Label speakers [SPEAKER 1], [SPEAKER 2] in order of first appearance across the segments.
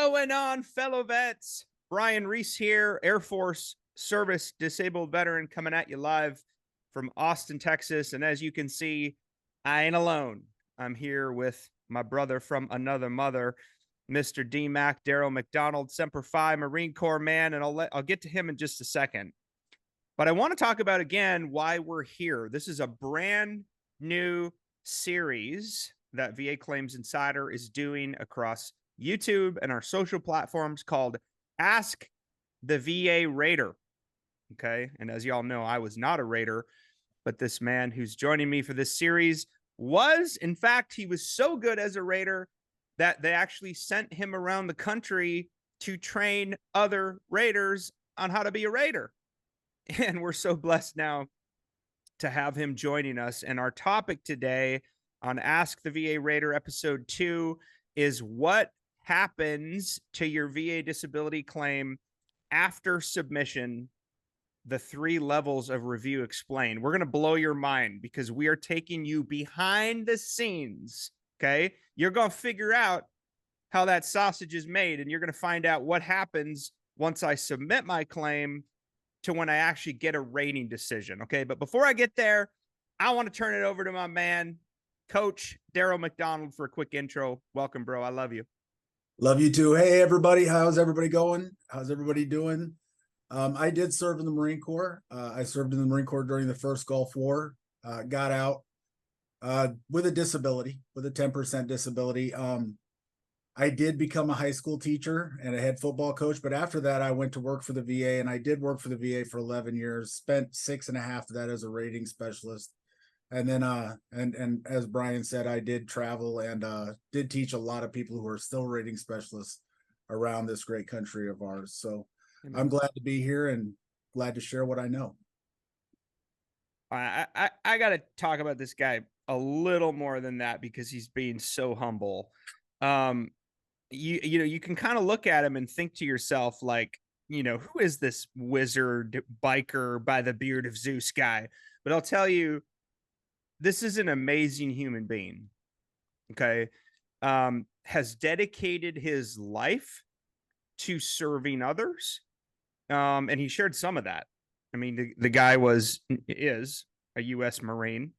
[SPEAKER 1] going on, fellow vets? Brian Reese here, Air Force Service Disabled Veteran, coming at you live from Austin, Texas. And as you can see, I ain't alone. I'm here with my brother from another mother, Mr. D-Mac, Daryl McDonald, Semper Fi, Marine Corps man, and I'll get to him in just a second. But I want to talk about, again, why we're here. This is a brand new series that VA Claims Insider is doing across YouTube and our social platforms called Ask the VA Raider. Okay. And as y'all know, I was not a Raider, but this man who's joining me for this series was. In fact, he was so good as a Raider that they actually sent him around the country to train other Raiders on how to be a Raider. And we're so blessed now to have him joining us. And our topic today on Ask the VA Raider episode 2 is what happens to your VA disability claim after submission. The 3 levels of review explained. We're going to blow your mind because we are taking you behind the scenes. Okay. You're going to figure out how that sausage is made, and you're going to find out what happens once I submit my claim to when I actually get a rating decision. Okay. But before I get there, I want to turn it over to my man, Coach Daryl McDonald, for a quick intro. Welcome, bro. I love you.
[SPEAKER 2] Love you too. Hey, everybody. How's everybody going? How's everybody doing? I did serve in the Marine Corps. I served in the Marine Corps during the first Gulf War, got out with a disability, with a 10% disability. I did become a high school teacher and a head football coach, but after that, I went to work for the VA, and I did work for the VA for 11 years, spent 6.5 of that as a rating specialist. And then, and as Brian said, I did travel and did teach a lot of people who are still rating specialists around this great country of ours. So I'm glad to be here and glad to share what I know.
[SPEAKER 1] I got to talk about this guy a little more than that because he's being so humble. You know, you can kind of look at him and think to yourself, like, you know, who is this wizard biker by the beard of Zeus guy? But I'll tell you, this is an amazing human being. Okay. Has dedicated his life to serving others. And he shared some of that. I mean, the guy is a U.S. Marine,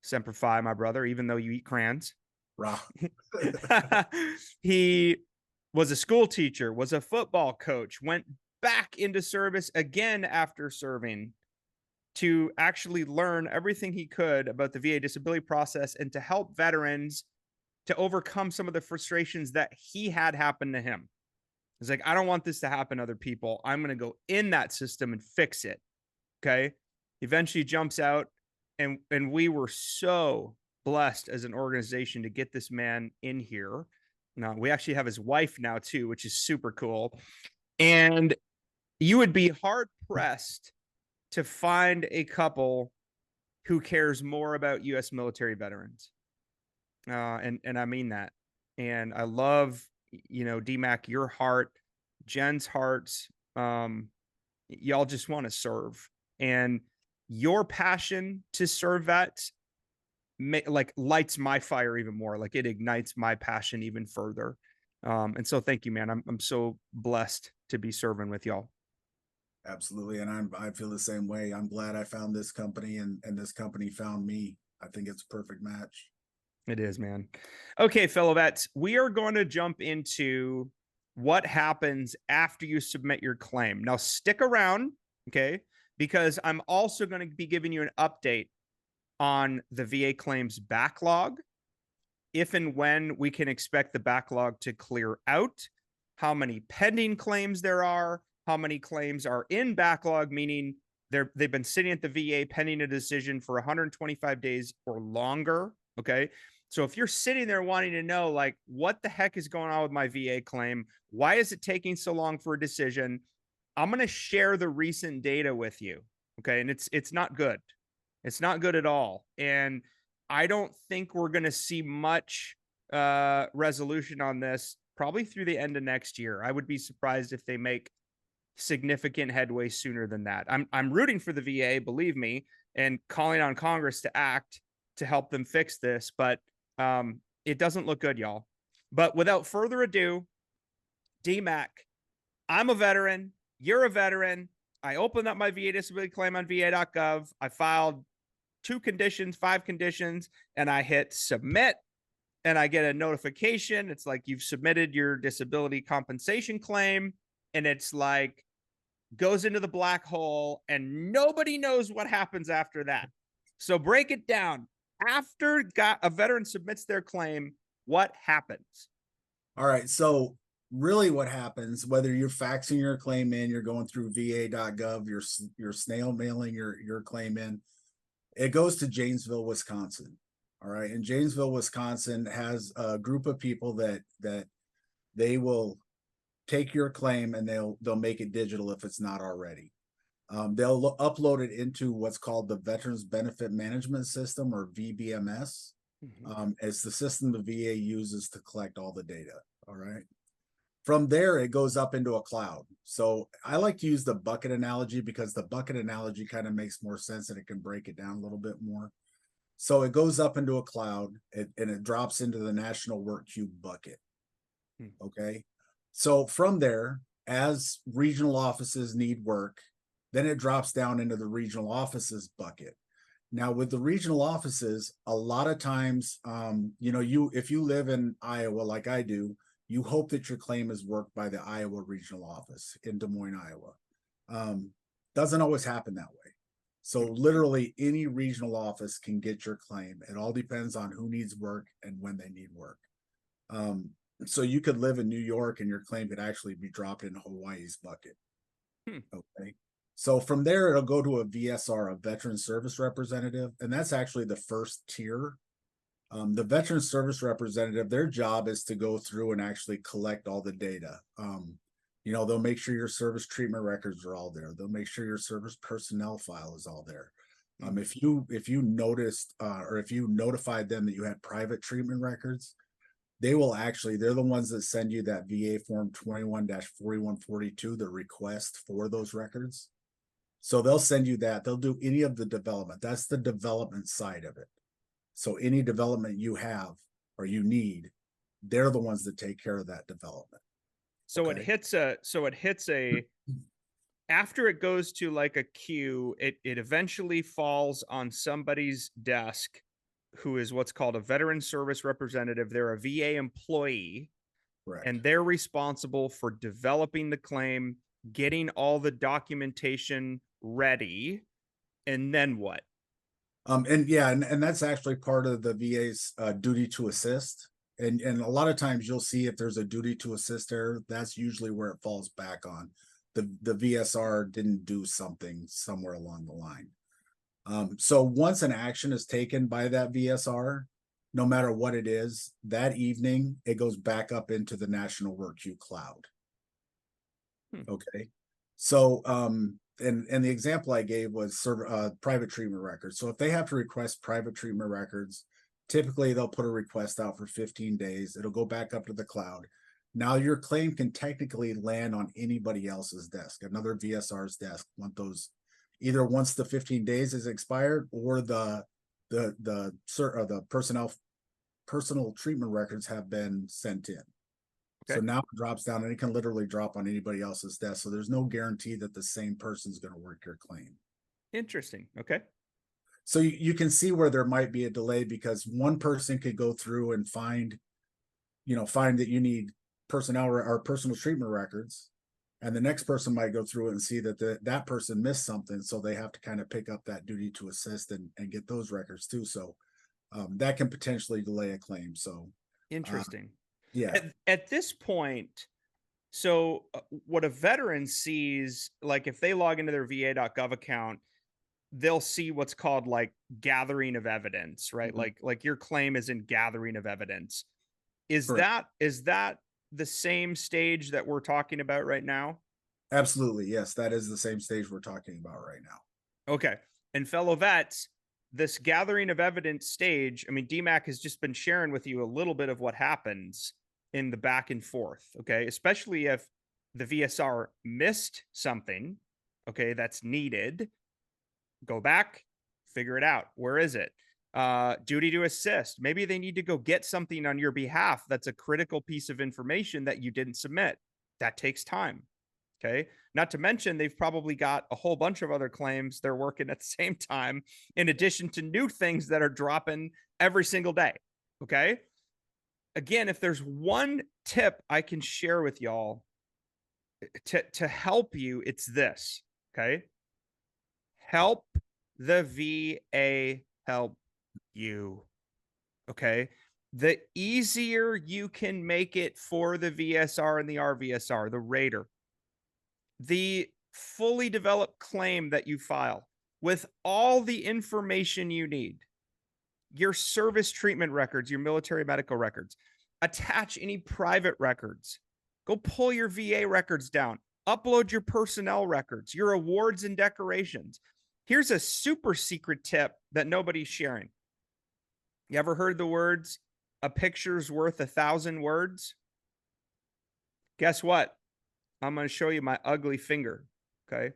[SPEAKER 1] Semper Fi, my brother, even though you eat crayons.
[SPEAKER 2] Wow.
[SPEAKER 1] He was a school teacher, was a football coach, went back into service again after serving to actually learn everything he could about the VA disability process and to help veterans to overcome some of the frustrations that he had happen to him. It's like, I don't want this to happen to other people. I'm going to go in that system and fix it. Okay. Eventually jumps out, and we were so blessed as an organization to get this man in here. Now, we actually have his wife now too, which is super cool. And you would be hard pressed to find a couple who cares more about U.S. military veterans. And I mean that. And I love, you know, D-Mac, your heart, Jen's hearts. Y'all just want to serve, and your passion to serve vets like lights my fire even more. Like, it ignites my passion even further. And so thank you, man. I'm so blessed to be serving with y'all.
[SPEAKER 2] Absolutely. And I feel the same way. I'm glad I found this company and this company found me. I think it's a perfect match.
[SPEAKER 1] It is, man. Okay, fellow vets, we are going to jump into what happens after you submit your claim. Now, stick around, okay, because I'm also going to be giving you an update on the VA claims backlog, if and when we can expect the backlog to clear out, how many pending claims there are, how many claims are in backlog, meaning they've been sitting at the VA pending a decision for 125 days or longer, okay? So if you're sitting there wanting to know, like, what the heck is going on with my VA claim? Why is it taking so long for a decision? I'm going to share the recent data with you. Okay. And it's not good. It's not good at all. And I don't think we're going to see much resolution on this probably through the end of next year. I would be surprised if they make significant headway sooner than that. I'm rooting for the VA, believe me, and calling on Congress to act to help them fix this. But it doesn't look good, y'all. But without further ado, DMAC, I'm a veteran. You're a veteran. I opened up my VA disability claim on va.gov. I filed 2 conditions, 5 conditions, and I hit submit. And I get a notification. It's like, you've submitted your disability compensation claim. And it's like, goes into the black hole, and nobody knows what happens after that. So break it down. After a veteran submits their claim, what happens?
[SPEAKER 2] All right. So really what happens, whether you're faxing your claim in, you're going through va.gov, you're snail mailing your claim in, it goes to Janesville, Wisconsin. All right. And Janesville, Wisconsin has a group of people that they will take your claim and they'll make it digital if it's not already. They'll upload it into what's called the Veterans Benefit Management System, or VBMS. It's the system the VA uses to collect all the data. All right. From there, it goes up into a cloud. So I like to use the bucket analogy because the bucket analogy kind of makes more sense and it can break it down a little bit more. So it goes up into a cloud and it drops into the National Work Queue bucket. Okay. So from there, as regional offices need work, then it drops down into the regional offices bucket. Now, with the regional offices, a lot of times, if you live in Iowa like I do, you hope that your claim is worked by the Iowa regional office in Des Moines, Iowa. Doesn't always happen that way. So literally any regional office can get your claim. It all depends on who needs work and when they need work. So you could live in New York and your claim could actually be dropped in Hawaii's bucket. Okay. So from there, it'll go to a VSR, a Veteran Service Representative, and that's actually the first tier. The Veteran Service Representative, their job is to go through and actually collect all the data. They'll make sure your service treatment records are all there. They'll make sure your service personnel file is all there. If you noticed or if you notified them that you had private treatment records, they're the ones that send you that VA form 21-4142, the request for those records. So they'll send you that. They'll do any of the development. That's the development side of it. So any development you have or you need, they're the ones that take care of that development.
[SPEAKER 1] So okay. it hits a after it goes to like a queue, it eventually falls on somebody's desk who is what's called a Veteran Service Representative. They're a VA employee.
[SPEAKER 2] Correct.
[SPEAKER 1] And they're responsible for developing the claim, getting all the documentation ready, and then what?
[SPEAKER 2] And that's actually part of the VA's duty to assist. And a lot of times you'll see if there's a duty to assist error, that's usually where it falls back on. The VSR didn't do something somewhere along the line. So once an action is taken by that VSR, no matter what it is, that evening, it goes back up into the National Work Queue cloud. Okay. So, and the example I gave was private treatment records. So if they have to request private treatment records, typically they'll put a request out for 15 days. It'll go back up to the cloud. Now your claim can technically land on anybody else's desk, another VSR's desk, either once the 15 days is expired or the personal treatment records have been sent in. Okay. So now it drops down and it can literally drop on anybody else's desk. So there's no guarantee that the same person's going to work your claim.
[SPEAKER 1] Interesting. Okay.
[SPEAKER 2] So you can see where there might be a delay because one person could go through and find that you need personnel or personal treatment records. And the next person might go through it and see that that person missed something. So they have to kind of pick up that duty to assist and get those records too. So that can potentially delay a claim. So
[SPEAKER 1] interesting.
[SPEAKER 2] Yeah.
[SPEAKER 1] At this point, so what a veteran sees, like if they log into their va.gov account, they'll see what's called like gathering of evidence, right? Mm-hmm. Like your claim is in gathering of evidence. Is that the same stage that we're talking about right now?
[SPEAKER 2] Absolutely. Yes, that is the same stage we're talking about right now.
[SPEAKER 1] Okay. And fellow vets, this gathering of evidence stage, I mean, DMAC has just been sharing with you a little bit of what happens in the back and forth. Okay. Especially if the VSR missed something, okay, that's needed, go back, figure it out. Where is it? Duty to assist. Maybe they need to go get something on your behalf that's a critical piece of information that you didn't submit. That takes time. Okay. Not to mention, they've probably got a whole bunch of other claims they're working at the same time, in addition to new things that are dropping every single day. Okay. Again, if there's one tip I can share with y'all to help you, it's this. Okay. Help the VA help you. Okay. The easier you can make it for the VSR and the RVSR, the rater, the fully developed claim that you file with all the information you need, your service treatment records, your military medical records, attach any private records, go pull your VA records down, upload your personnel records, your awards and decorations. Here's a super secret tip that nobody's sharing. You ever heard the words, a picture's worth 1,000 words? Guess what? I'm going to show you my ugly finger. Okay.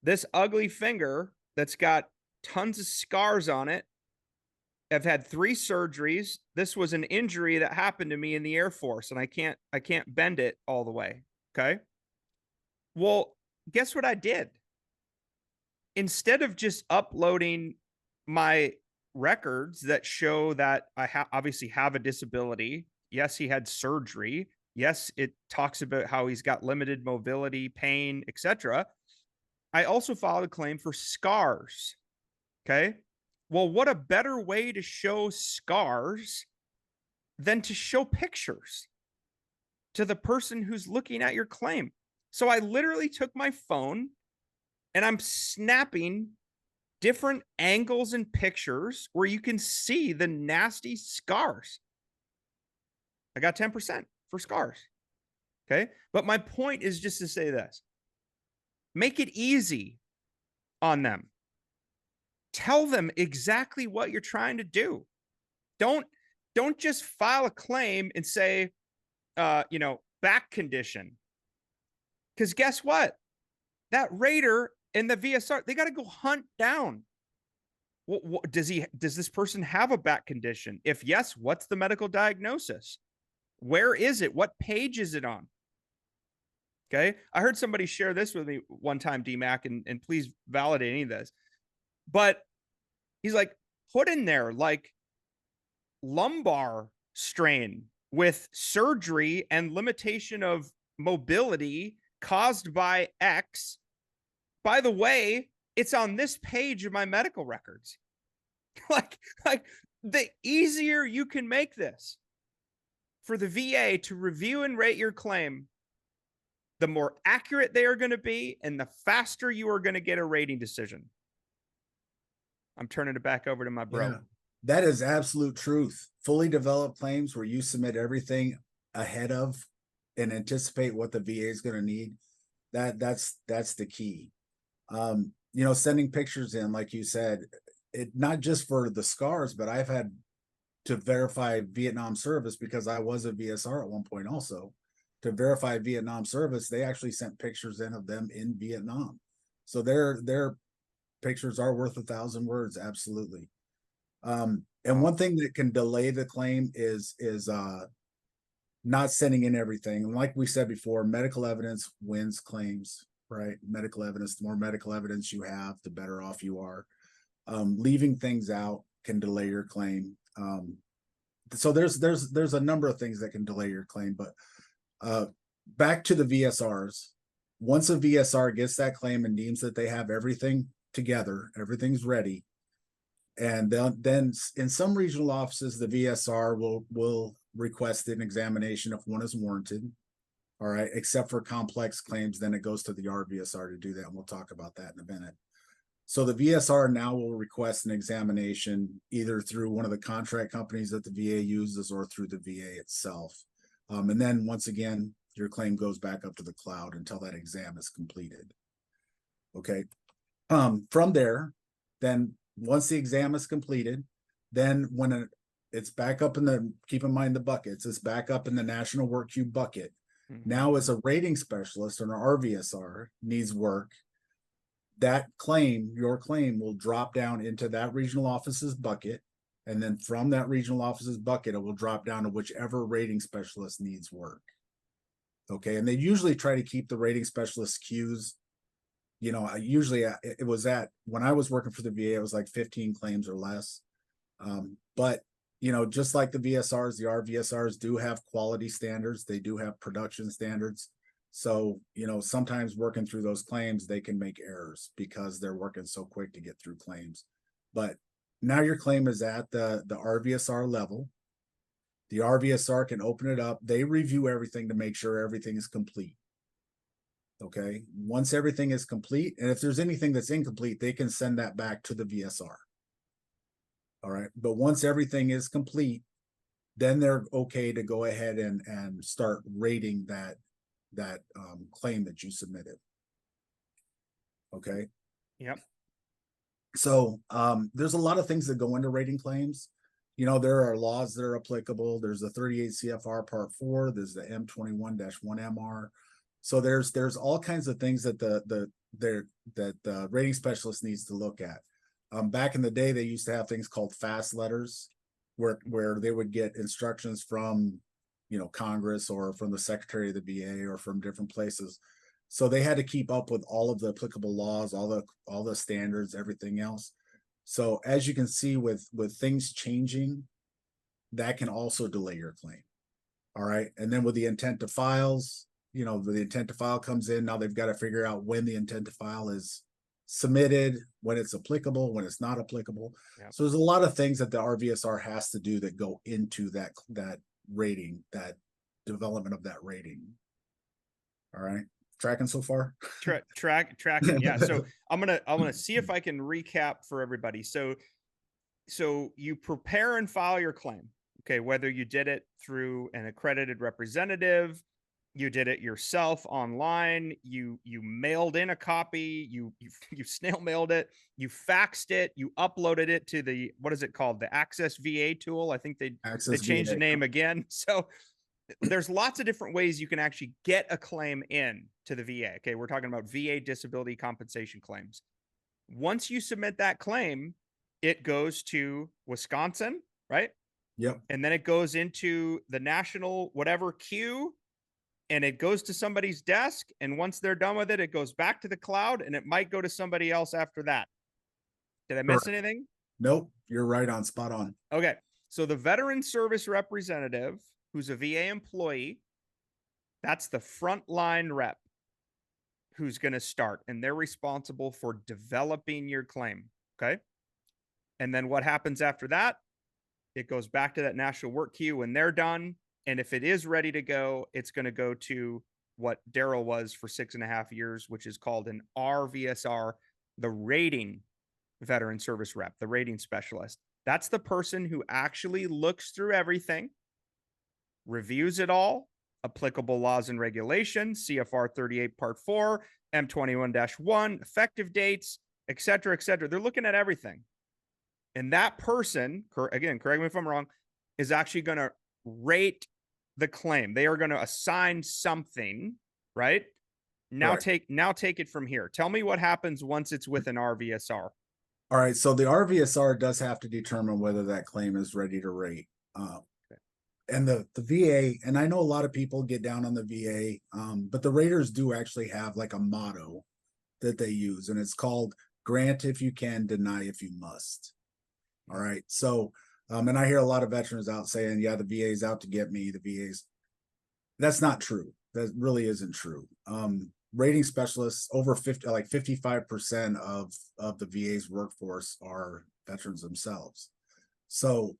[SPEAKER 1] This ugly finger that's got tons of scars on it. I've had 3 surgeries. This was an injury that happened to me in the Air Force, and I can't bend it all the way. Okay. Well, guess what I did? Instead of just uploading my records that show that I obviously have a disability. Yes, he had surgery. Yes, it talks about how he's got limited mobility, pain, etc. I also filed a claim for scars. Okay. Well, what a better way to show scars than to show pictures to the person who's looking at your claim. So I literally took my phone and I'm snapping different angles and pictures where you can see the nasty scars. I got 10% for scars. Okay. But my point is just to say this: make it easy on them. Tell them exactly what you're trying to do. Don't just file a claim and say, back condition. Because guess what? That rater and the VSR, they got to go hunt down. What does this person have a back condition? If yes, what's the medical diagnosis? Where is it? What page is it on? Okay. I heard somebody share this with me one time, DMAC, and please validate any of this. But he's like, put in there like lumbar strain with surgery and limitation of mobility caused by X. By the way, it's on this page of my medical records. like the easier you can make this for the VA to review and rate your claim, the more accurate they are going to be and the faster you are going to get a rating decision. I'm turning it back over to my bro.
[SPEAKER 2] Yeah, that is absolute truth. Fully developed claims where you submit everything ahead of and anticipate what the VA is going to need. That's the key. Sending pictures in, like you said, it not just for the scars, but I've had to verify Vietnam service because I was a VSR at one point also. To verify Vietnam service, they actually sent pictures in of them in Vietnam. So their pictures are worth 1,000 words. Absolutely. And one thing that can delay the claim is not sending in everything. And like we said before, medical evidence wins claims, right? Medical evidence, the more medical evidence you have, the better off you are. Leaving things out can delay your claim. So there's a number of things that can delay your claim, but back to the VSRs. Once a VSR gets that claim and deems that they have everything together, everything's ready, and then in some regional offices, the VSR will request an examination if one is warranted. All right, except for complex claims, then it goes to the RVSR to do that, and we'll talk about that in a minute. So the VSR now will request an examination either through one of the contract companies that the VA uses or through the VA itself. And then once again, your claim goes back up to the cloud until that exam is completed. Okay. From there, then once the exam is completed, then when it's back up in keep in mind the buckets, it's back up in the National Work Queue bucket. Mm-hmm. Now, as a rating specialist or an RVSR needs work, that claim, your claim, will drop down into that regional office's bucket. And then from that regional office's bucket, it will drop down to whichever rating specialist needs work. Okay. And they usually try to keep the rating specialist queues. You know, usually it was when I was working for the VA, it was like 15 claims or less. But you know, just like the VSRs, the RVSRs do have quality standards. They do have production standards. So, you know, sometimes working through those claims, they can make errors because they're working so quick to get through claims. But now your claim is at the RVSR level. The RVSR can open it up. They review everything to make sure everything is complete. Okay. Once everything is complete, and if there's anything that's incomplete, they can send that back to the VSR. All right. But once everything is complete, then they're okay to go ahead and start rating that claim that you submitted. Okay.
[SPEAKER 1] Yep.
[SPEAKER 2] So there's a lot of things that go into rating claims. You know, there are laws that are applicable. There's the 38 CFR Part 4. There's the M21-1MR. So there's all kinds of things that the rating specialist needs to look at. Back in the day, they used to have things called fast letters, where they would get instructions from, you know, Congress or from the Secretary of the VA or from different places. So they had to keep up with all of the applicable laws, all the standards, everything else. So as you can see, with things changing, that can also delay your claim. All right. And then with the intent to files, you know, the intent to file comes in. Now they've got to figure out when the intent to file is submitted, when it's applicable, when it's not applicable.
[SPEAKER 1] Yep.
[SPEAKER 2] So there's a lot of things that the RVSR has to do that go into that rating, that development of that rating. All right. Tracking so far?
[SPEAKER 1] Tracking. Yeah. So I'm gonna see if I can recap for everybody. So you prepare and file your claim. Okay, whether you did it through an accredited representative, you did it yourself online, you mailed in a copy, you snail mailed it, you faxed it, you uploaded it to the, what is it called, the Access VA tool. I think they changed the name again. So there's lots of different ways you can actually get a claim in to the VA. Okay, we're talking about VA disability compensation claims. Once you submit that claim, it goes to Wisconsin, right?
[SPEAKER 2] Yep.
[SPEAKER 1] And then it goes into the national whatever queue, and it goes to somebody's desk. And once they're done with it, it goes back to the cloud, and it might go to somebody else after that. Did I miss anything?
[SPEAKER 2] Nope, you're right on, spot on.
[SPEAKER 1] Okay, so the veteran service representative, who's a VA employee, that's the frontline rep who's going to start, and they're responsible for developing your claim. Okay. And then what happens after that? It goes back to that national work queue when they're done. And if it is ready to go, it's going to go to what Daryl was for 6.5 years, which is called an RVSR, the rating veteran service rep, the rating specialist. That's the person who actually looks through everything, reviews it all, applicable laws and regulations, CFR 38 Part 4, M21-1, effective dates, et cetera, et cetera. They're looking at everything. And that person, again, correct me if I'm wrong, is actually going to rate the claim. They are going to assign something, right? Now take it from here. Tell me what happens once it's with an RVSR.
[SPEAKER 2] All right. So the RVSR does have to determine whether that claim is ready to rate. And the VA, and I know a lot of people get down on the VA, but the raters do actually have like a motto that they use, and it's called grant if you can, deny if you must. All right. So, and I hear a lot of veterans out saying, yeah, the VA is out to get me. The VA's, that's not true. That really isn't true. Rating specialists, over 55% of the VA's workforce are veterans themselves. So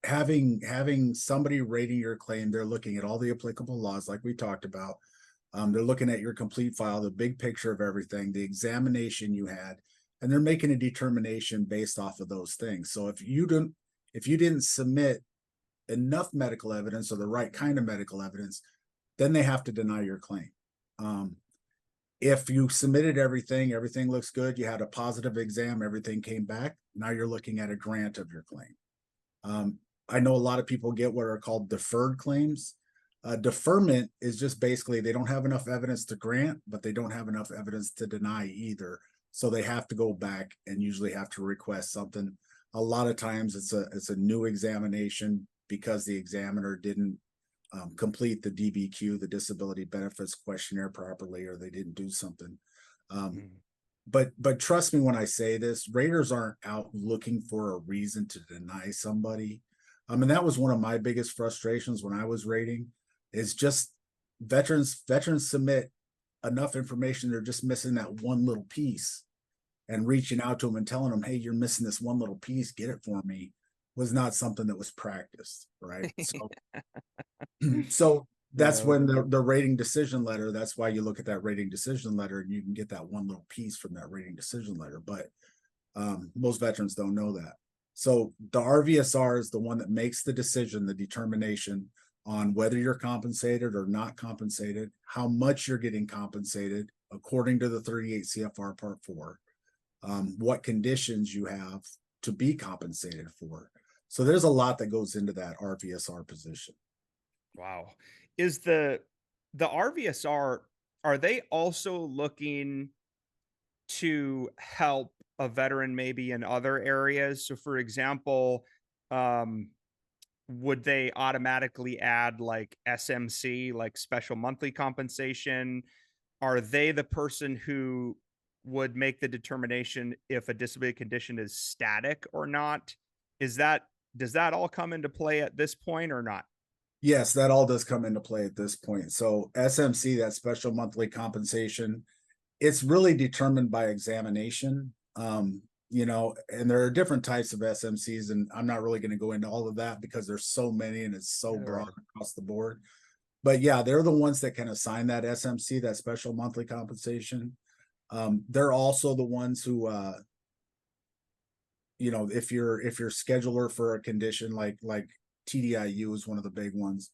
[SPEAKER 2] having somebody rating your claim, they're looking at all the applicable laws like we talked about. They're looking at your complete file, the big picture of everything, the examination you had, and they're making a determination based off of those things. So if you didn't submit enough medical evidence or the right kind of medical evidence, then they have to deny your claim. If you submitted everything looks good, you had a positive exam, everything came back, now you're looking at a grant of your claim. I know a lot of people get what are called deferred claims. Deferment is just basically they don't have enough evidence to grant, but they don't have enough evidence to deny either. So they have to go back and usually have to request something. A lot of times it's a new examination because the examiner didn't complete the DBQ, the disability benefits questionnaire properly, or they didn't do something.
[SPEAKER 1] Mm.
[SPEAKER 2] But trust me when I say this, raters aren't out looking for a reason to deny somebody. And that was one of my biggest frustrations when I was rating, is just veterans submit enough information, they're just missing that one little piece, and reaching out to them and telling them, hey, you're missing this one little piece, get it for me, was not something that was practiced, right? So that's
[SPEAKER 1] No.
[SPEAKER 2] when the rating decision letter, that's why you look at that rating decision letter, and you can get that one little piece from that rating decision letter. But most veterans don't know that. So the RVSR is the one that makes the decision, the determination on whether you're compensated or not compensated, how much you're getting compensated according to the 38 CFR Part 4, what conditions you have to be compensated for. So there's a lot that goes into that RVSR position.
[SPEAKER 1] Wow. Is the RVSR, are they also looking to help a veteran maybe in other areas? So for example, would they automatically add like SMC, like special monthly compensation? Are they the person who would make the determination if a disability condition is static or not? Is that, does that all come into play at this point or not?
[SPEAKER 2] Yes, that all does come into play at this point. So SMC, that special monthly compensation, it's really determined by examination. And there are different types of SMCs, and I'm not really going to go into all of that because there's so many and it's so
[SPEAKER 1] Yeah, there
[SPEAKER 2] broad
[SPEAKER 1] are.
[SPEAKER 2] across the board. But yeah, they're the ones that can assign that SMC, that special monthly compensation. They're also the ones who, if you're scheduler for a condition like TDIU is one of the big ones,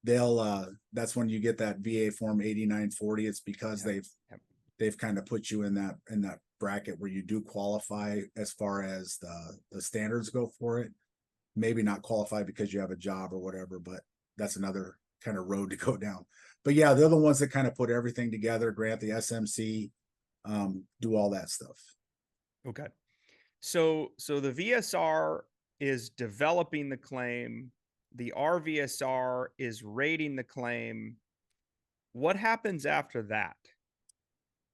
[SPEAKER 2] that's when you get that VA form 8940. It's because
[SPEAKER 1] Yep.
[SPEAKER 2] they've kind of put you in that bracket where you do qualify as far as the standards go for it. Maybe not qualify because you have a job or whatever, but that's another kind of road to go down. But yeah, they're the ones that kind of put everything together, grant the SMC, do all that stuff.
[SPEAKER 1] Okay. So the VSR is developing the claim, the RVSR is rating the claim. What happens after that?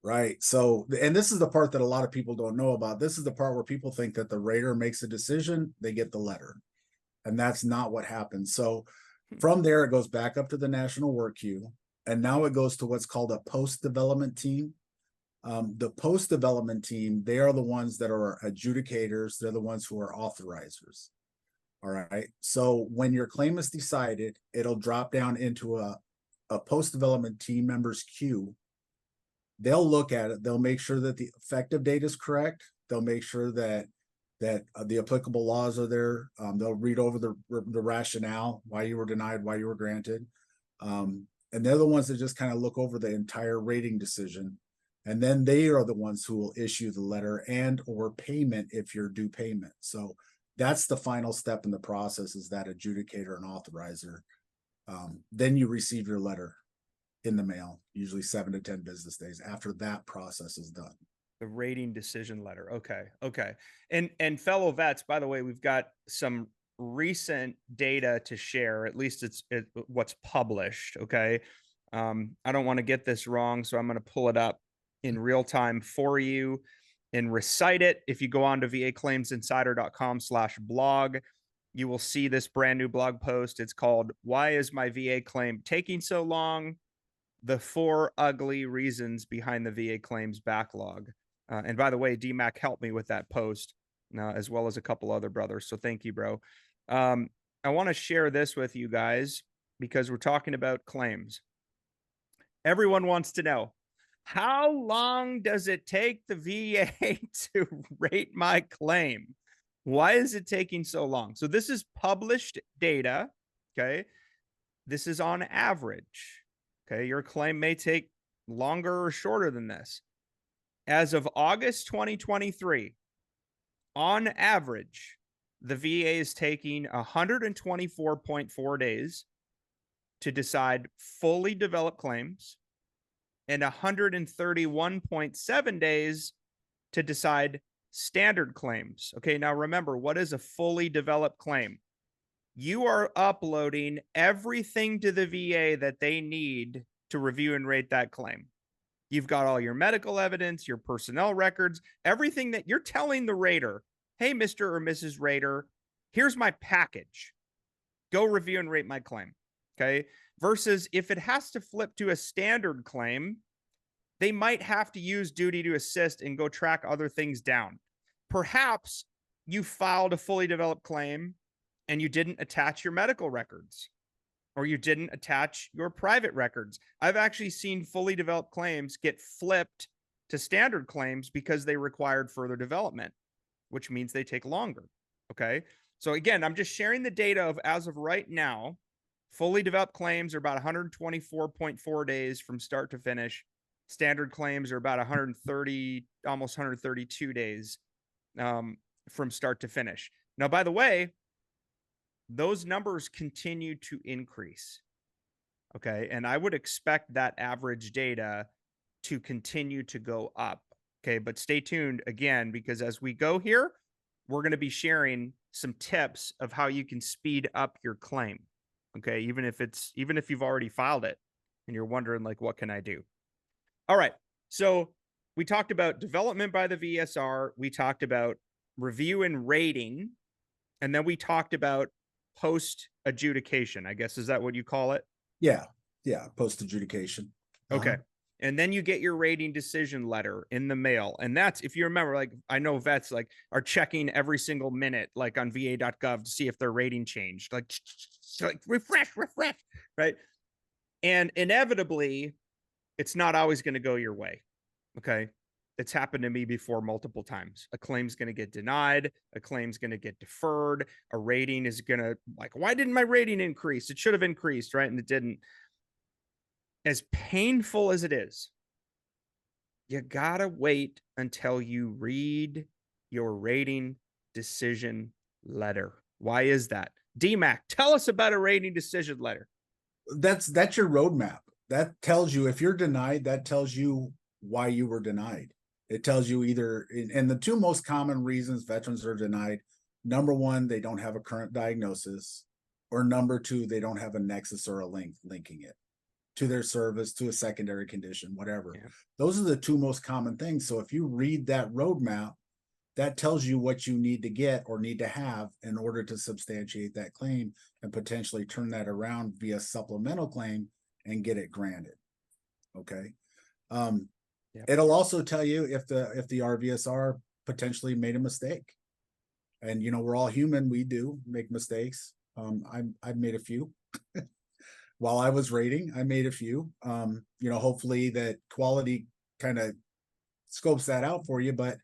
[SPEAKER 2] Right. So, and this is the part that a lot of people don't know about. This is the part where people think that the rater makes a decision, they get the letter. And that's not what happens. So, from there, it goes back up to the national work queue. And now it goes to what's called a post development team. The post development team, they are the ones that are adjudicators, they're the ones who are authorizers. All right. So, when your claim is decided, it'll drop down into a post development team members queue. They'll look at it, they'll make sure that the effective date is correct, they'll make sure that the applicable laws are there, they'll read over the rationale, why you were denied, why you were granted, and they're the ones that just kind of look over the entire rating decision, and then they are the ones who will issue the letter and or payment if you're due payment. So that's the final step in the process, is that adjudicator and authorizer. Then you receive your letter in the mail, usually 7 to 10 business days after that process is done.
[SPEAKER 1] The rating decision letter. Okay. Okay. And fellow vets, by the way, we've got some recent data to share. At least it's what's published. Okay. I don't want to get this wrong, so I'm going to pull it up in real time for you and recite it. If you go on to vaclaimsinsider.com/blog, you will see this brand new blog post. It's called "Why is my VA claim taking so long? The 4 ugly reasons behind the VA claims backlog." And by the way, DMAC helped me with that post, as well as a couple other brothers. So thank you, bro. I want to share this with you guys because we're talking about claims. Everyone wants to know, how long does it take the VA to rate my claim? Why is it taking so long? So this is published data. Okay. This is on average. Okay. Your claim may take longer or shorter than this. As of August 2023, on average, the VA is taking 124.4 days to decide fully developed claims and 131.7 days to decide standard claims. Okay, now remember, what is a fully developed claim? you are uploading everything to the VA that they need to review and rate that claim. You've got all your medical evidence, your personnel records, everything that you're telling the rater, hey, Mr. or Mrs. Rater, here's my package. Go review and rate my claim. Okay. Versus if it has to flip to a standard claim, they might have to use duty to assist and go track other things down. Perhaps you filed a fully developed claim and you didn't attach your medical records or you didn't attach your private records. I've actually seen fully developed claims get flipped to standard claims because they required further development, which means they take longer. Okay. So again, I'm just sharing the data of as of right now, fully developed claims are about 124.4 days from start to finish. Standard claims are about 130, almost 132 days from start to finish. Now, by the way, those numbers continue to increase. Okay. And I would expect that average data to continue to go up. Okay. But stay tuned again, because as we go here, we're going to be sharing some tips of how you can speed up your claim. Okay. Even if you've already filed it and you're wondering, like, what can I do? All right. So we talked about development by the VSR. We talked about review and rating. And then we talked about post adjudication, I guess. Is that what you call it?
[SPEAKER 2] Yeah. Yeah. Post adjudication.
[SPEAKER 1] Okay. And then you get your rating decision letter in the mail. And that's, if you remember, like, I know vets like are checking every single minute, like on va.gov to see if their rating changed, like refresh, right? And inevitably, it's not always going to go your way. Okay. It's happened to me before multiple times. A claim's going to get denied. A claim's going to get deferred. A rating is going to, like, why didn't my rating increase? It should have increased, right? And it didn't. As painful as it is, you got to wait until you read your rating decision letter. Why is that? DMAC, tell us about a rating decision letter.
[SPEAKER 2] That's your roadmap. That tells you if you're denied, that tells you why you were denied. It tells you either, and the two most common reasons veterans are denied, number one, they don't have a current diagnosis, or number two, they don't have a nexus or a link linking it to their service, to a secondary condition, whatever. Yeah. Those are the two most common things. So if you read that roadmap, that tells you what you need to get or need to have in order to substantiate that claim and potentially turn that around via supplemental claim and get it granted. Okay. It'll also tell you if the RVSR potentially made a mistake. And we're all human, we do make mistakes. I've made a few. While I was rating, I made a few. Hopefully that quality kind of scopes that out for you, but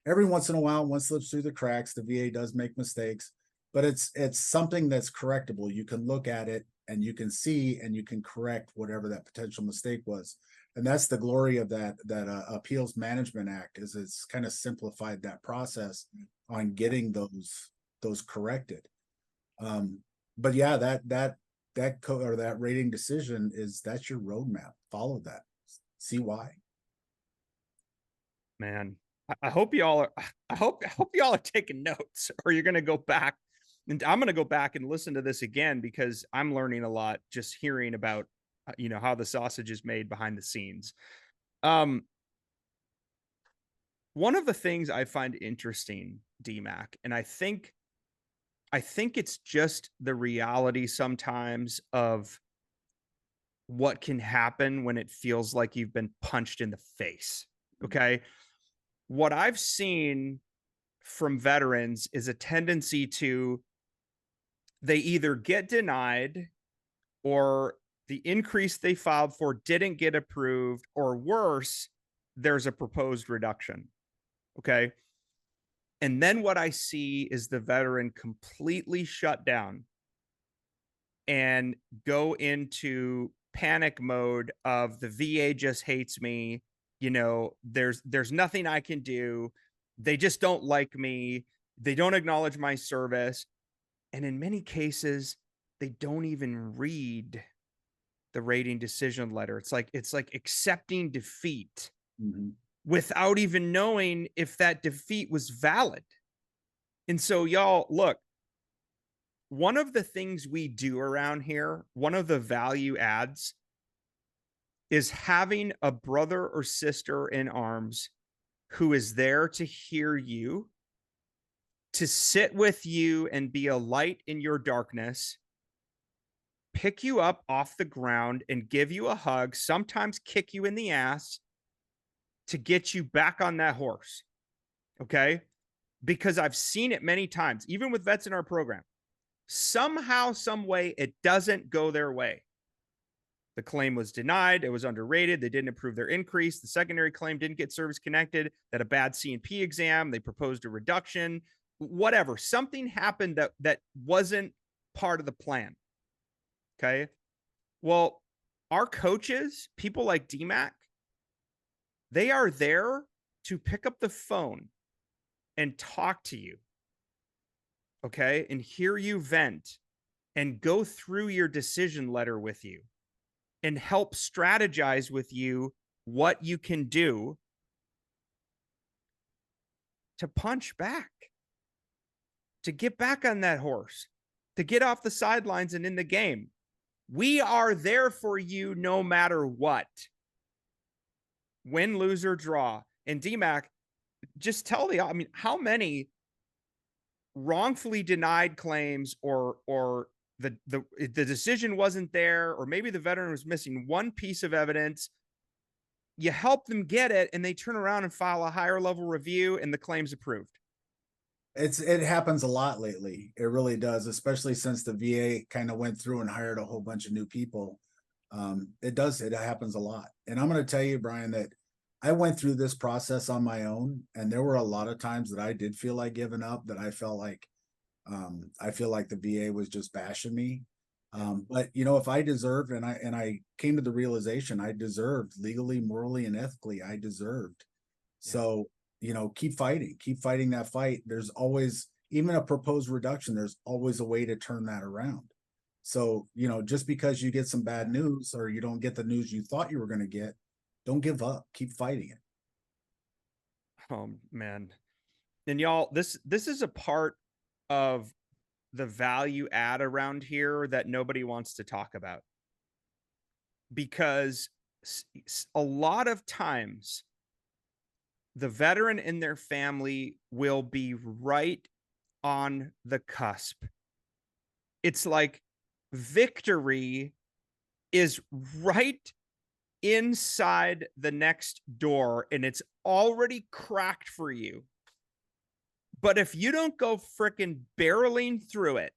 [SPEAKER 2] every once in a while, one slips through the cracks. The VA does make mistakes, but it's something that's correctable. You can look at it and you can see and you can correct whatever that potential mistake was. And that's the glory of that Appeals Management Act, is it's kind of simplified that process on getting those corrected. But yeah, that code or that rating decision that's your roadmap. Follow that. See why.
[SPEAKER 1] Man, I hope y'all are taking notes, or you're going to go back, and I'm going to go back and listen to this again, because I'm learning a lot just hearing about how the sausage is made behind the scenes. One of the things I find interesting, DMAC, and I think it's just the reality sometimes of what can happen when it feels like you've been punched in the face. Okay. What I've seen from veterans is a tendency to, they either get denied, or the increase they filed for didn't get approved, or worse, there's a proposed reduction. Okay. And then what I see is the veteran completely shut down and go into panic mode of, the VA just hates me. There's nothing I can do. They just don't like me. They don't acknowledge my service. And in many cases, they don't even read the rating decision letter. It's like accepting defeat without even knowing if that defeat was valid. And so, y'all, look, one of the things we do around here, one of the value adds is having a brother or sister in arms who is there to hear you, to sit with you and be a light in your darkness, pick you up off the ground and give you a hug, sometimes kick you in the ass to get you back on that horse. Okay. Because I've seen it many times, even with vets in our program. Somehow, some way, it doesn't go their way. The claim was denied. It was underrated. They didn't approve their increase. The secondary claim didn't get service connected. That a bad C&P exam. They proposed a reduction. Whatever. Something happened that wasn't part of the plan. Okay. Well, our coaches, people like DMAC, they are there to pick up the phone and talk to you. Okay. And hear you vent and go through your decision letter with you and help strategize with you what you can do to punch back, to get back on that horse, to get off the sidelines and in the game. We are there for you no matter what. Win, lose, or draw. And DMAC, just tell I mean, how many wrongfully denied claims or the decision wasn't there, or maybe the veteran was missing one piece of evidence. You help them get it, and they turn around and file a higher level review, and the claim's approved.
[SPEAKER 2] It happens a lot lately. It really does, especially since the VA kind of went through and hired a whole bunch of new people. It happens a lot. And I'm going to tell you, Brian, that I went through this process on my own, and there were a lot of times that I did feel like giving up, that I felt like I feel like the VA was just bashing me. But you know, if I deserved, and I came to the realization I deserved legally, morally, and ethically, I deserved.
[SPEAKER 1] Yeah.
[SPEAKER 2] So, you know, keep fighting that fight. There's always, even a proposed reduction, there's always a way to turn that around. So, you know, just because you get some bad news or you don't get the news you thought you were going to get, don't give up. Keep fighting it.
[SPEAKER 1] Oh man. And y'all, this is a part of the value add around here that nobody wants to talk about, because a lot of times the veteran and their family will be right on the cusp. It's like victory is right inside the next door and it's already cracked for you. But if you don't go freaking barreling through it,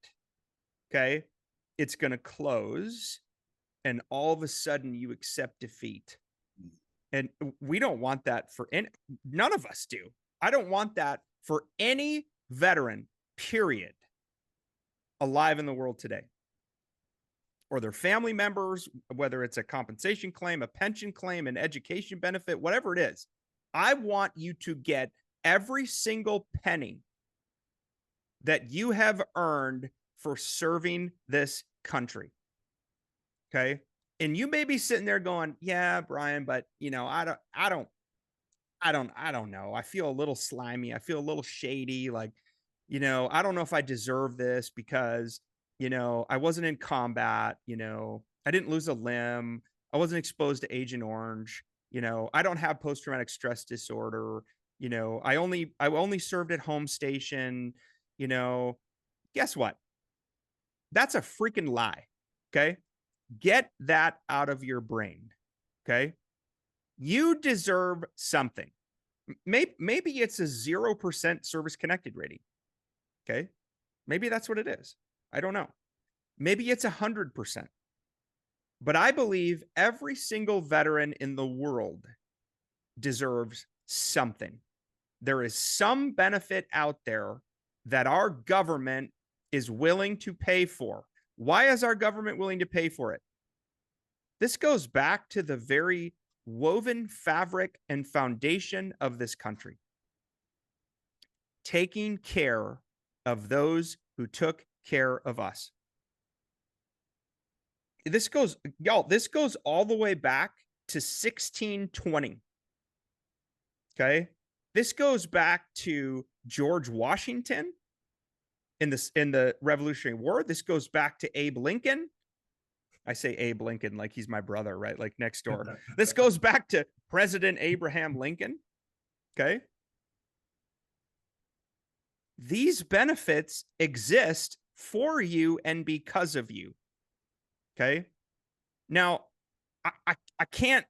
[SPEAKER 1] okay, it's going to close and all of a sudden you accept defeat. And we don't want that for any, none of us do. I don't want that for any veteran, period, alive in the world today, or their family members, whether it's a compensation claim, a pension claim, an education benefit, whatever it is. I want you to get every single penny that you have earned for serving this country. Okay. And you may be sitting there going, yeah, Brian, but you know, I don't know. I feel a little slimy. I feel a little shady. Like, you know, I don't know if I deserve this because, you know, I wasn't in combat, you know, I didn't lose a limb. I wasn't exposed to Agent Orange. You know, I don't have post-traumatic stress disorder. You know, I only served at home station. You know, guess what? That's a freaking lie. Okay. Get that out of your brain. Okay. You deserve something. Maybe it's a 0% service connected rating. Okay. Maybe that's what it is. I don't know. Maybe it's 100%. But I believe every single veteran in the world deserves something. There is some benefit out there that our government is willing to pay for. Why is our government willing to pay for it? This goes back to the very woven fabric and foundation of this country. Taking care of those who took care of us. This goes all the way back to 1620. Okay. This goes back to George Washington in the Revolutionary War. This goes back to Abe Lincoln. I say Abe Lincoln like he's my brother, right? Like next door. This goes back to President Abraham Lincoln. Okay. These benefits exist for you and because of you. Okay. Now, I can't,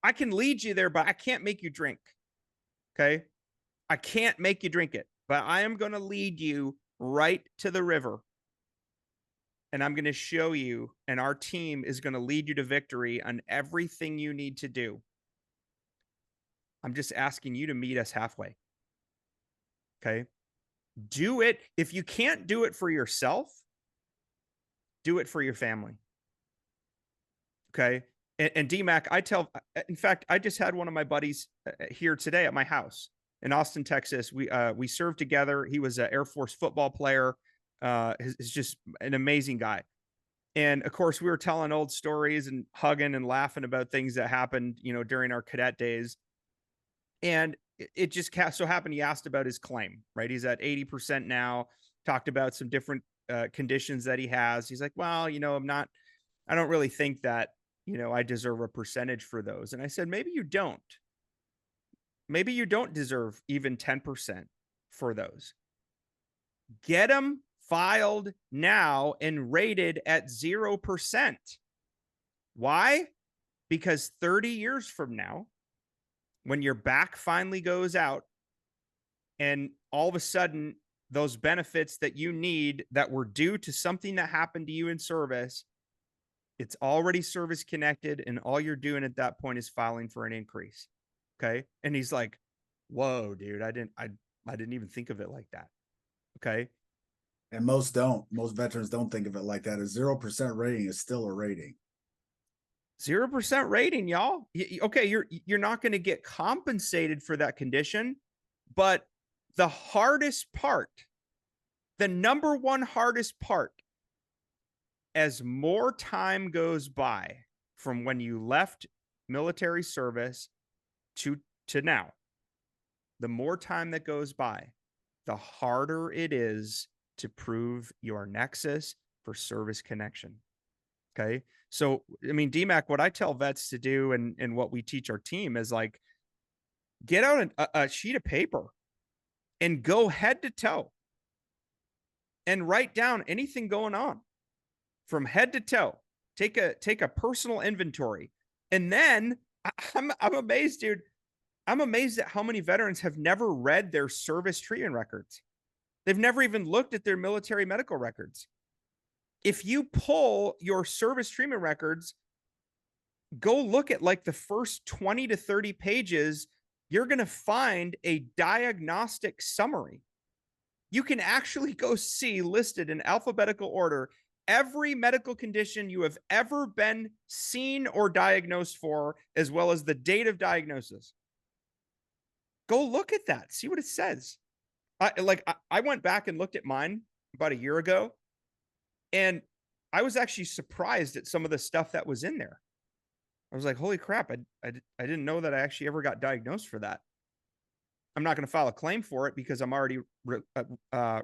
[SPEAKER 1] I can lead you there, but I can't make you drink. Okay. I can't make you drink it, but I am going to lead you right to the river. And I'm going to show you, and our team is going to lead you to victory on everything you need to do. I'm just asking you to meet us halfway. Okay. Do it. If you can't do it for yourself, do it for your family. Okay. And DMAC, in fact, I just had one of my buddies here today at my house in Austin, Texas. We served together. He was an Air Force football player. He's just an amazing guy. And of course, we were telling old stories and hugging and laughing about things that happened, during our cadet days. And it just so happened he asked about his claim, right? He's at 80% now, talked about some different conditions that he has. He's like, well, I don't really think that, I deserve a percentage for those. And I said, maybe you don't. Maybe you don't deserve even 10% for those. Get them filed now and rated at 0%. Why? Because 30 years from now, when your back finally goes out and all of a sudden those benefits that you need that were due to something that happened to you in service, it's already service connected, and all you're doing at that point is filing for an increase. Okay. And he's like, whoa, dude, I didn't even think of it like that. Okay.
[SPEAKER 2] And most veterans don't think of it like that. A 0% rating is still a rating.
[SPEAKER 1] 0% rating, y'all. Okay, you're not going to get compensated for that condition, but the hardest part, the number one hardest part, as more time goes by from when you left military service to now, the more time that goes by, the harder it is to prove your nexus for service connection. Okay. So, I mean, DMAC, what I tell vets to do and what we teach our team is like, get out a sheet of paper and go head to toe and write down anything going on from head to toe. Take a personal inventory. And then I'm amazed, dude. I'm amazed at how many veterans have never read their service treatment records. They've never even looked at their military medical records. If you pull your service treatment records, go look at like the first 20 to 30 pages, you're going to find a diagnostic summary. You can actually go see listed in alphabetical order every medical condition you have ever been seen or diagnosed for, as well as the date of diagnosis. Go look at that. See what it says. I went back and looked at mine about a year ago, and I was actually surprised at some of the stuff that was in there. I was like, holy crap, I didn't know that I actually ever got diagnosed for that. I'm not going to file a claim for it because I'm already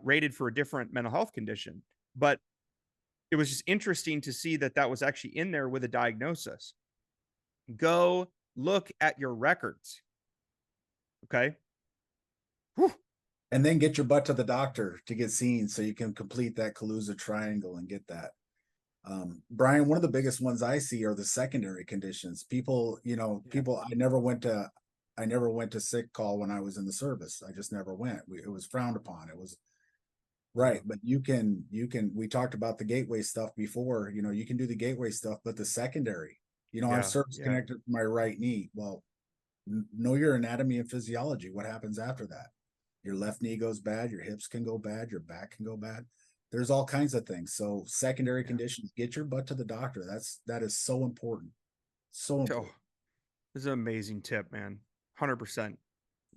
[SPEAKER 1] rated for a different mental health condition. But it was just interesting to see that that was actually in there with a diagnosis. Go look at your records. Okay.
[SPEAKER 2] Whew. And then get your butt to the doctor to get seen so you can complete that Kaluza triangle and get that. Brian, one of the biggest ones I see are the secondary conditions. People, I never went to sick call when I was in the service. I just never went. It was frowned upon. It was right. But we talked about the gateway stuff before, you can do the gateway stuff, but the secondary, I'm service connected to my right knee. Well, know your anatomy and physiology. What happens after that? Your left knee goes bad, your hips can go bad, your back can go bad. There's all kinds of things. So secondary conditions, get your butt to the doctor. That is so important. So important.
[SPEAKER 1] Oh, this is an amazing tip, man. 100%.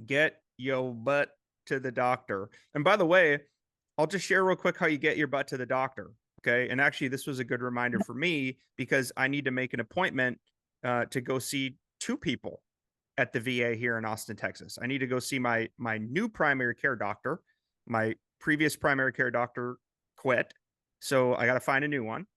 [SPEAKER 1] Get your butt to the doctor. And by the way, I'll just share real quick how you get your butt to the doctor. Okay. And actually, this was a good reminder for me because I need to make an appointment to go see 2 people at the VA here in Austin, Texas. I need to go see my new primary care doctor, my previous primary care doctor quit. So I got to find a new one.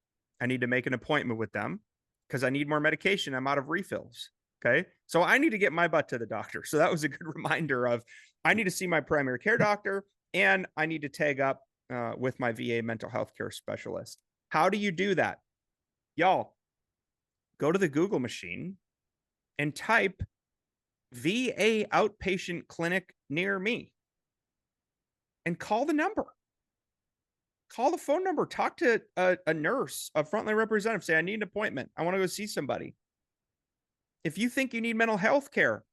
[SPEAKER 1] I need to make an appointment with them because I need more medication. I'm out of refills. Okay. So I need to get my butt to the doctor. So that was a good reminder of I need to see my primary care doctor and I need to tag up with my VA mental health care specialist. How do you do that? Y'all, go to the Google machine and type VA outpatient clinic near me and call the number. Call the phone number, talk to a nurse, a frontline representative, say, I need an appointment. I want to go see somebody. If you think you need mental health care,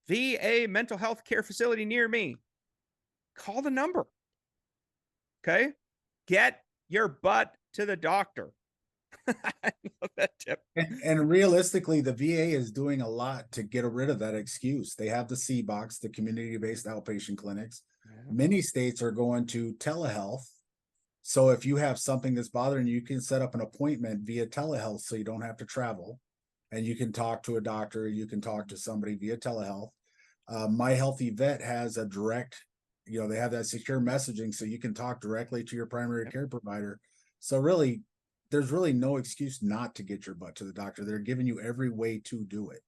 [SPEAKER 1] VA mental health care facility near me, call the number. Okay. Get your butt to the doctor. I love that tip.
[SPEAKER 2] And realistically, the VA is doing a lot to get rid of that excuse. They have the C box, the community-based outpatient clinics.
[SPEAKER 1] Yeah.
[SPEAKER 2] Many states are going to telehealth. So if you have something that's bothering you, you can set up an appointment via telehealth so you don't have to travel. And you can talk to a doctor, you can talk to somebody via telehealth. My Healthy Vet has a direct, they have that secure messaging so you can talk directly to your primary care provider. So really, there's really no excuse not to get your butt to the doctor. They're giving you every way to do it.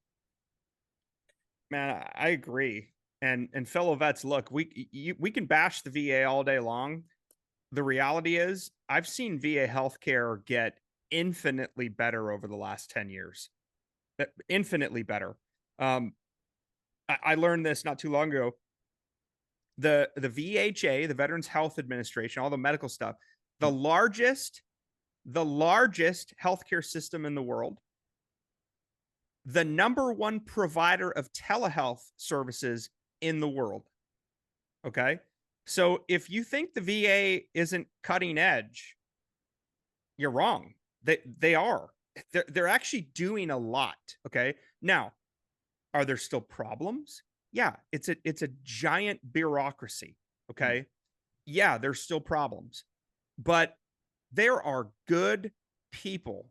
[SPEAKER 1] Man, I agree. And fellow vets, look, we can bash the VA all day long. The reality is, I've seen VA healthcare get infinitely better over the last 10 years. Infinitely better. I learned this not too long ago. The VHA, the Veterans Health Administration, all the medical stuff, the largest healthcare system in the world, the number one provider of telehealth services in the world. Okay. So if you think the VA isn't cutting edge, you're wrong. They are. They're actually doing a lot. Okay. Now, are there still problems? Yeah, it's a giant bureaucracy. Okay. Yeah, there's still problems. But there are good people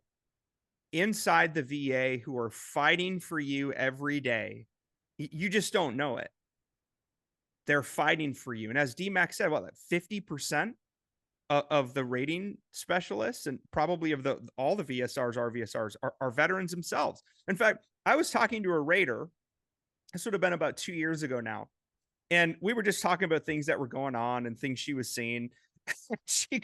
[SPEAKER 1] inside the VA who are fighting for you every day. You just don't know it. They're fighting for you. And as DMAC said, what, 50% of the rating specialists and probably of all the VSRs, RVSRs are veterans themselves. In fact, I was talking to a rater. This would have been about 2 years ago now. And we were just talking about things that were going on and things she was seeing. She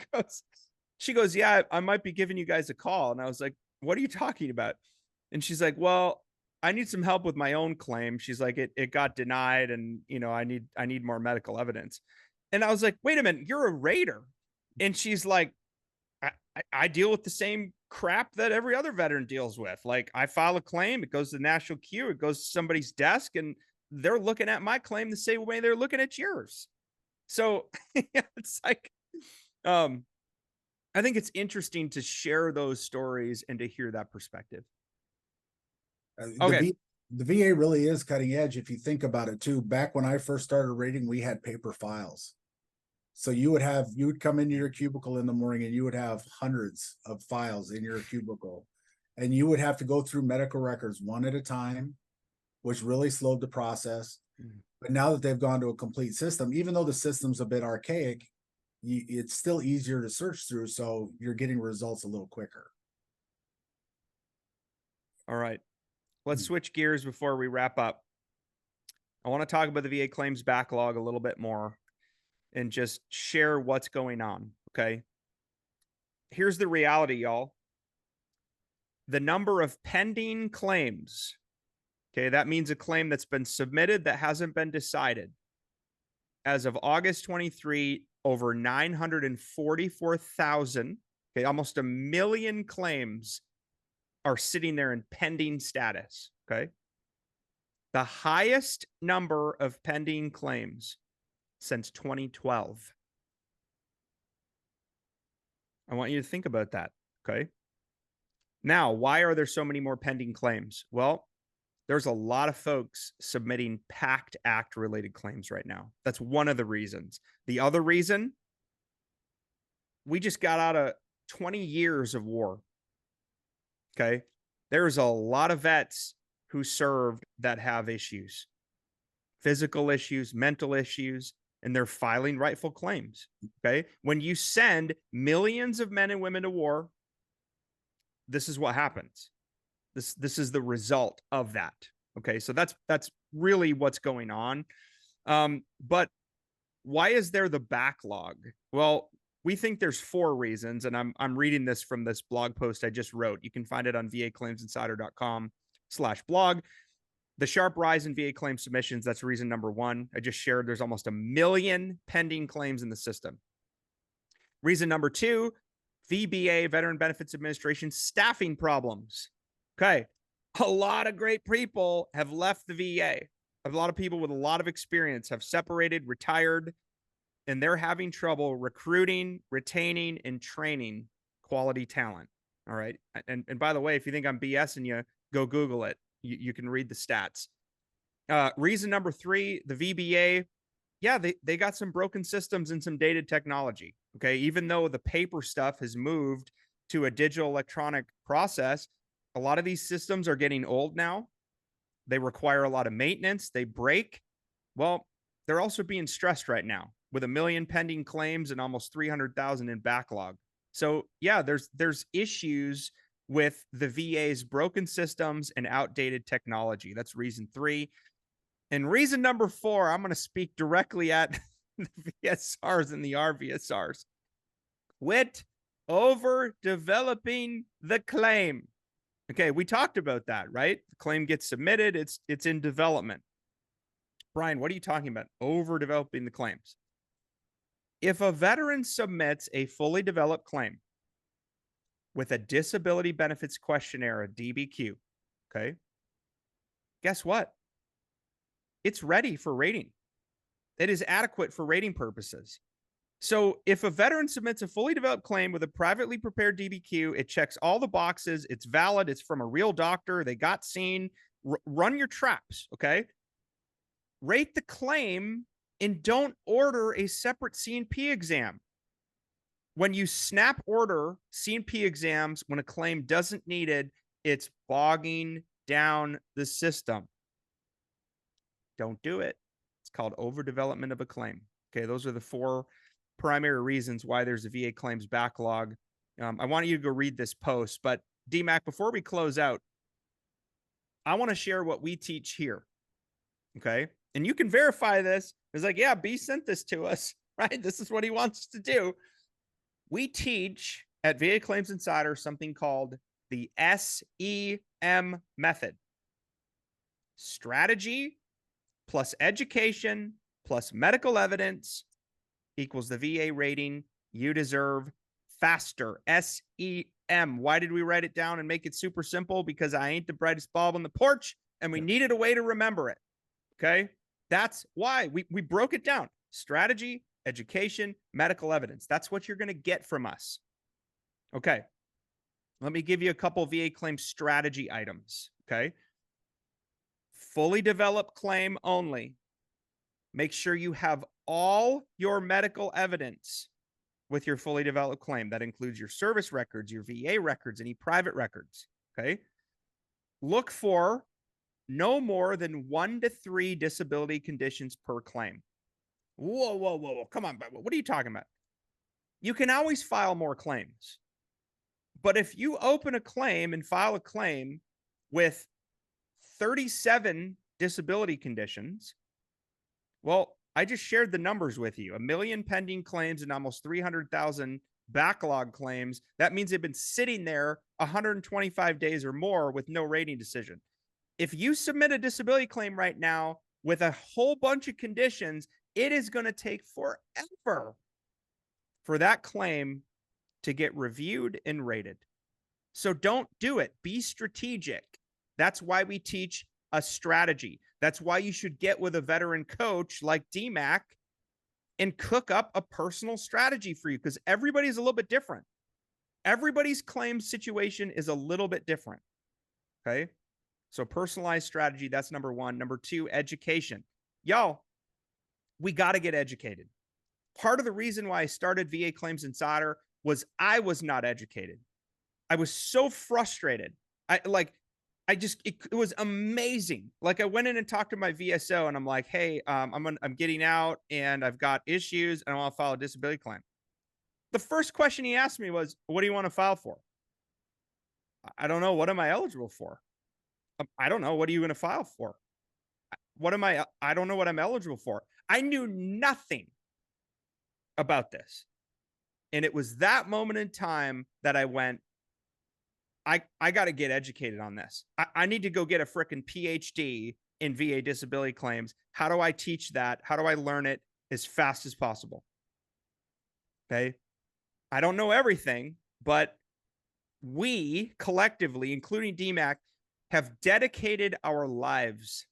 [SPEAKER 1] goes, yeah, I might be giving you guys a call. And I was like, what are you talking about? And she's like, well, I need some help with my own claim. She's like, it got denied and, I need more medical evidence. And I was like, wait a minute, you're a rater. And she's like, I deal with the same crap that every other veteran deals with. Like, I file a claim, it goes to the national queue, it goes to somebody's desk, and they're looking at my claim the same way they're looking at yours. So it's like, I think it's interesting to share those stories and to hear that perspective. Okay.
[SPEAKER 2] The VA really is cutting edge. If you think about it too, back when I first started rating, we had paper files. So you would come into your cubicle in the morning and you would have hundreds of files in your cubicle and you would have to go through medical records one at a time, which really slowed the process. Mm-hmm. But now that they've gone to a complete system, even though the system's a bit archaic, it's still easier to search through. So you're getting results a little quicker.
[SPEAKER 1] All right. Let's switch gears before we wrap up. I want to talk about the VA claims backlog a little bit more and just share what's going on. Okay. Here's the reality, y'all. The number of pending claims. Okay. That means a claim that's been submitted that hasn't been decided. As of August 23, over 944,000, okay, almost 1 million claims are sitting there in pending status. Okay. The highest number of pending claims since 2012. I want you to think about that. Okay. Now, why are there so many more pending claims? Well, there's a lot of folks submitting PACT Act related claims right now. That's one of the reasons. The other reason, we just got out of 20 years of war. Okay. There's a lot of vets who served that have issues, physical issues, mental issues. and they're filing rightful claims. Okay. When you send millions of men and women to war, this is what happens. This is the result of that. Okay. So that's really what's going on. But why is there the backlog? Well, we think there's 4 reasons, and I'm reading this from this blog post I just wrote. You can find it on vaclaimsinsider.com/blog. The sharp rise in VA claim submissions, that's reason number 1. I just shared there's almost 1 million pending claims in the system. Reason number 2, VBA, Veteran Benefits Administration, staffing problems. Okay. A lot of great people have left the VA. A lot of people with a lot of experience have separated, retired, and they're having trouble recruiting, retaining, and training quality talent. All right. And by the way, if you think I'm BSing you, go Google it. You can read the stats. Reason number 3, the VBA. Yeah, they got some broken systems and some dated technology. Okay. Even though the paper stuff has moved to a digital electronic process, a lot of these systems are getting old now. They require a lot of maintenance. They break. Well, they're also being stressed right now with 1 million pending claims and almost 300,000 in backlog. So yeah, there's issues with the VA's broken systems and outdated technology. That's reason 3. And reason number 4, I'm going to speak directly at the VSRs and the RVSRs. Quit overdeveloping the claim. Okay, we talked about that, right? The claim gets submitted, it's in development. Brian, what are you talking about? Overdeveloping the claims. If a veteran submits a fully developed claim with a disability benefits questionnaire, a DBQ, okay, guess what? It's ready for rating. It is adequate for rating purposes. So if a veteran submits a fully developed claim with a privately prepared DBQ, it checks all the boxes. It's valid. It's from a real doctor. They got seen. Run your traps, okay? Rate the claim and don't order a separate C&P exam. When you snap order C&P exams when a claim doesn't need it, it's bogging down the system. Don't do it. It's called overdevelopment of a claim. Okay, those are the 4 primary reasons why there's a VA claims backlog. I want you to go read this post, but DMAC, before we close out, I want to share what we teach here. Okay. And you can verify this. It's like, yeah, B sent this to us, right? This is what he wants us to do. We teach at VA Claims Insider something called the SEM method. Strategy plus education plus medical evidence equals the VA rating you deserve faster. SEM. Why did we write it down and make it super simple? Because I ain't the brightest bulb on the porch, and we needed a way to remember it. Okay. That's why we broke it down. Strategy, education, medical evidence. That's what you're going to get from us. Okay. Let me give you a couple VA claim strategy items. Okay. Fully developed claim only. Make sure you have all your medical evidence with your fully developed claim. That includes your service records, your VA records, any private records. Okay. Look for no more than 1 to 3 disability conditions per claim. Whoa. Come on. What are you talking about? You can always file more claims. But if you open a claim and file a claim with 37 disability conditions, well, I just shared the numbers with you. 1 million pending claims and almost 300,000 backlog claims. That means they've been sitting there 125 days or more with no rating decision. If you submit a disability claim right now with a whole bunch of conditions, it is going to take forever for that claim to get reviewed and rated. So don't do it. Be strategic. That's why we teach a strategy. That's why you should get with a veteran coach like DMAC and cook up a personal strategy for you, because everybody's a little bit different. Everybody's claim situation is a little bit different. Okay. So personalized strategy, that's number 1. Number 2, education. Y'all, we got to get educated. Part of the reason why I started VA Claims Insider was I was not educated. I was so frustrated. it was amazing. Like I went in and talked to my VSO and I'm like, hey, I'm getting out and I've got issues and I want to file a disability claim. The first question he asked me was, what do you want to file for? I don't know. What am I eligible for? I don't know. What are you going to file for? I don't know what I'm eligible for. I knew nothing about this. And it was that moment in time that I went, I got to get educated on this. I need to go get a freaking PhD in VA disability claims. How do I teach that? How do I learn it as fast as possible? Okay. I don't know everything, but we collectively, including DMAC, have dedicated our lives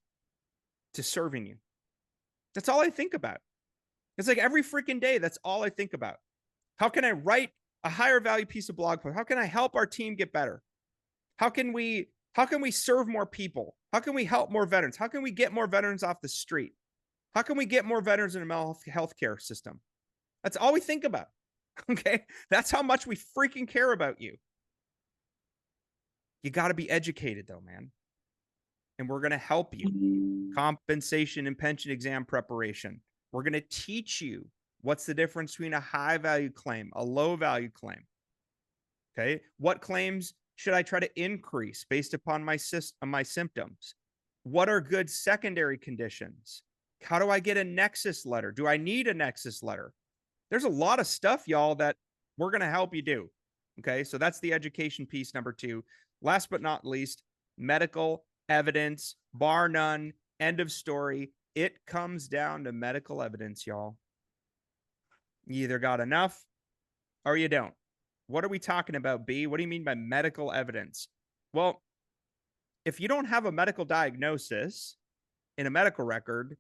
[SPEAKER 1] to serving you. That's all I think about. It's like every freaking day, that's all I think about. How can I write a higher value piece of blog post? How can I help our team get better? How can we serve more people? How can we help more veterans? How can we get more veterans off the street? How can we get more veterans in a mental health care system? That's all we think about. Okay. That's how much we freaking care about you. You got to be educated though, man. And we're going to help you. Compensation and pension exam preparation. We're going to teach you what's the difference between a high value claim, a low value claim. Okay. What claims should I try to increase based upon my symptoms? What are good secondary conditions? How do I get a nexus letter? Do I need a nexus letter? There's a lot of stuff, y'all, that we're going to help you do. Okay. So that's the education piece number 2. Last but not least, medical evidence, bar none, end of story. It comes down to medical evidence, y'all. You either got enough or you don't. What are we talking about, B? What do you mean by medical evidence? Well, if you don't have a medical diagnosis in a medical record,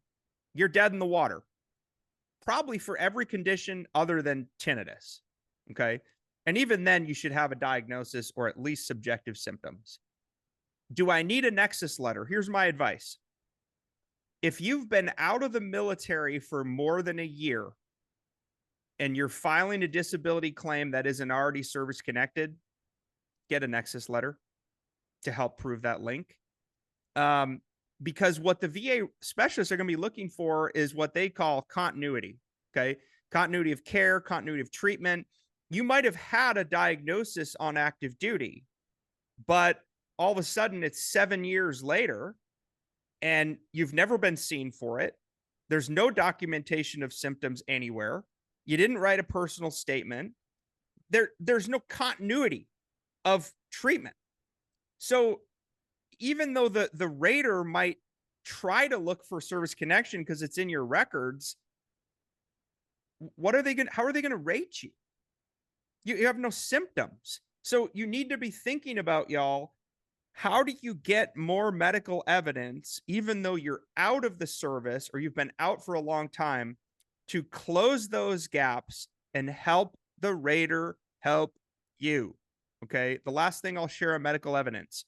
[SPEAKER 1] you're dead in the water. Probably for every condition other than tinnitus. Okay. And even then, you should have a diagnosis or at least subjective symptoms. Do I need a nexus letter? Here's my advice. If you've been out of the military for more than a year and you're filing a disability claim that isn't already service connected, get a nexus letter to help prove that link. Because what the VA specialists are going to be looking for is what they call continuity. Okay. Continuity of care, continuity of treatment. You might have had a diagnosis on active duty, but all of a sudden it's 7 years later and you've never been seen for it. There's no documentation of symptoms anywhere. You didn't write a personal statement. There's no continuity of treatment. So even though the rater might try to look for service connection because it's in your records, how are they going to rate you? You have no symptoms. So you need to be thinking about, y'all, how do you get more medical evidence, even though you're out of the service or you've been out for a long time, to close those gaps and help the rater help you? Okay. The last thing I'll share on medical evidence.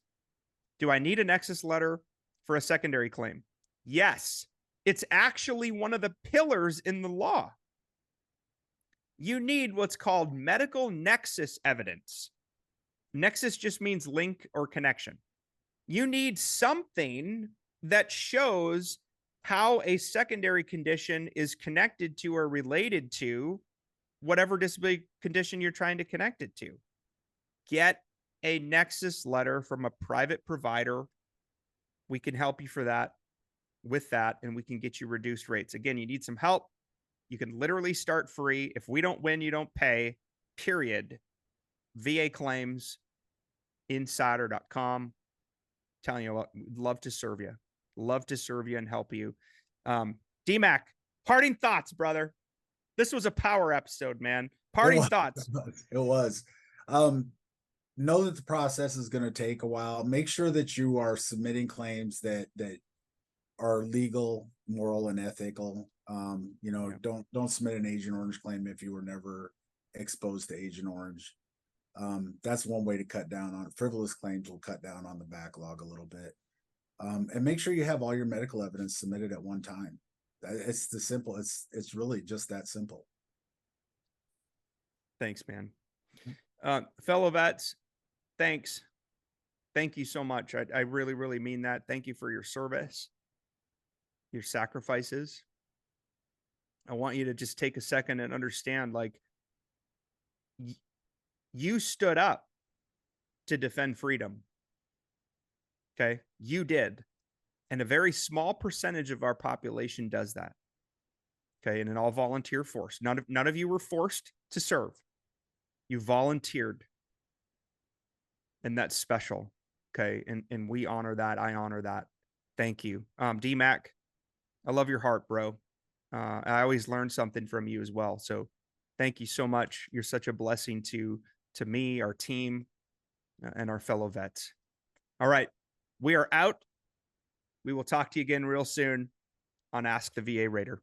[SPEAKER 1] Do I need a nexus letter for a secondary claim? Yes. It's actually one of the pillars in the law. You need what's called medical nexus evidence. Nexus just means link or connection. You need something that shows how a secondary condition is connected to or related to whatever disability condition you're trying to connect it to. Get a nexus letter from a private provider. We can help you with that, and we can get you reduced rates. Again, you need some help. You can literally start free. If we don't win, you don't pay, period. VA claims, insider.com. Telling you what, love to serve you. Love to serve you and help you. DMAC, parting thoughts, brother. This was a power episode, man. Parting thoughts.
[SPEAKER 2] It was. Know that the process is going to take a while. Make sure that you are submitting claims that are legal, moral, and ethical. Don't submit an Agent Orange claim if you were never exposed to Agent Orange. That's one way to cut down on frivolous claims. Will cut down on the backlog a little bit. And make sure you have all your medical evidence submitted at one time. It's the simple. It's really just that simple.
[SPEAKER 1] Thanks, man. Fellow vets, thanks. Thank you so much. I really, really mean that. Thank you for your service, your sacrifices. I want you to just take a second and understand, like, you stood up to defend freedom. Okay. You did. And a very small percentage of our population does that. Okay. In an all volunteer force. None of you were forced to serve. You volunteered. And that's special. Okay. And we honor that. I honor that. Thank you. DMAC, I love your heart, bro. I always learn something from you as well. So thank you so much. You're such a blessing to me, our team, and our fellow vets. All right. We are out. We will talk to you again real soon on Ask the VA Raider.